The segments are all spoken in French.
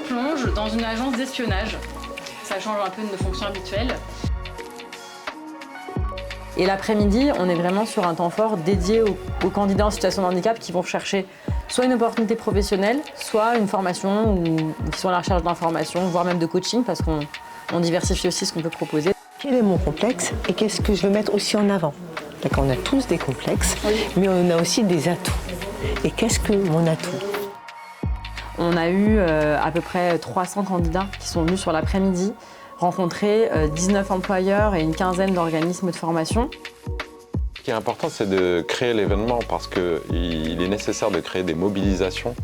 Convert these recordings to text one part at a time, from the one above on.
plonge dans une agence d'espionnage. Ça change un peu de nos fonctions habituelles. Et l'après-midi, on est vraiment sur un temps fort dédié aux candidats en situation de handicap qui vont chercher soit une opportunité professionnelle, soit une formation ou qui sont à la recherche d'informations, voire même de coaching, parce qu'on diversifie aussi ce qu'on peut proposer. Quel est mon complexe et qu'est-ce que je veux mettre aussi en avant? D'accord, on a tous des complexes, mais on a aussi des atouts. Et qu'est-ce que mon atout? On a eu à peu près 300 candidats qui sont venus sur l'après-midi rencontrer 19 employeurs et une quinzaine d'organismes de formation. Ce qui est important, c'est de créer l'événement parce qu'il est nécessaire de créer des mobilisations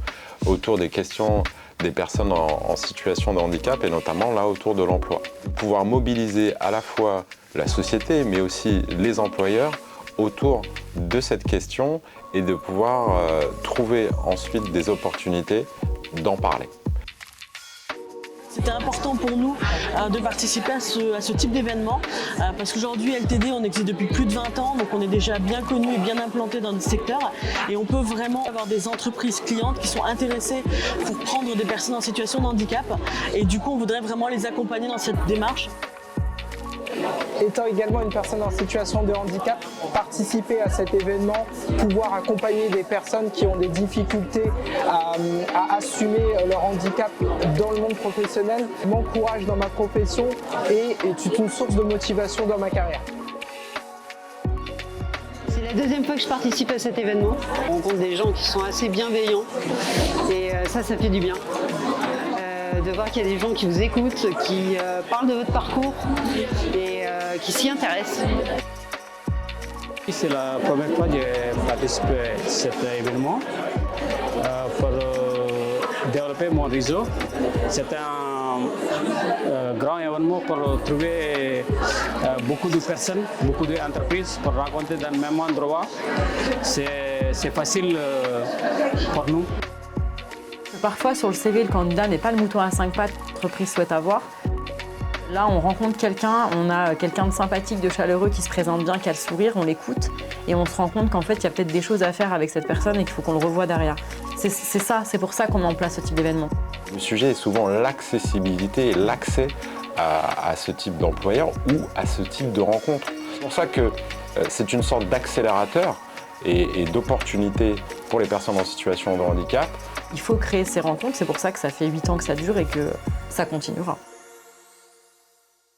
autour des questions des personnes en situation de handicap et notamment là autour de l'emploi. Pouvoir mobiliser à la fois la société mais aussi les employeurs autour de cette question et de pouvoir trouver ensuite des opportunités d'en parler. C'était important pour nous de participer à ce type d'événement parce qu'aujourd'hui LTD on existe depuis plus de 20 ans, donc on est déjà bien connu et bien implanté dans notre secteur et on peut vraiment avoir des entreprises clientes qui sont intéressées pour prendre des personnes en situation de handicap et du coup on voudrait vraiment les accompagner dans cette démarche. Étant également une personne en situation de handicap, participer à cet événement, pouvoir accompagner des personnes qui ont des difficultés à assumer leur handicap dans le monde professionnel, m'encourage dans ma profession et est une source de motivation dans ma carrière. C'est la deuxième fois que je participe à cet événement. On rencontre des gens qui sont assez bienveillants et ça fait du bien. De voir qu'il y a des gens qui vous écoutent, qui parlent de votre parcours et qui s'y intéressent. C'est la première fois que j'ai participé à cet événement pour développer mon réseau. C'est un grand événement pour trouver beaucoup de personnes, beaucoup d'entreprises pour rencontrer dans le même endroit. C'est facile pour nous. Parfois, sur le CV, le candidat n'est pas le mouton à 5 pattes que l'entreprise souhaite avoir. Là, on rencontre quelqu'un, on a quelqu'un de sympathique, de chaleureux qui se présente bien, qui a le sourire, on l'écoute et on se rend compte qu'en fait, il y a peut-être des choses à faire avec cette personne et qu'il faut qu'on le revoie derrière. C'est pour ça qu'on met en place ce type d'événement. Le sujet est souvent l'accessibilité et l'accès à ce type d'employeur ou à ce type de rencontre. C'est pour ça que c'est une sorte d'accélérateur et d'opportunité pour les personnes en situation de handicap. Il faut créer ces rencontres, c'est pour ça que ça fait 8 ans que ça dure et que ça continuera.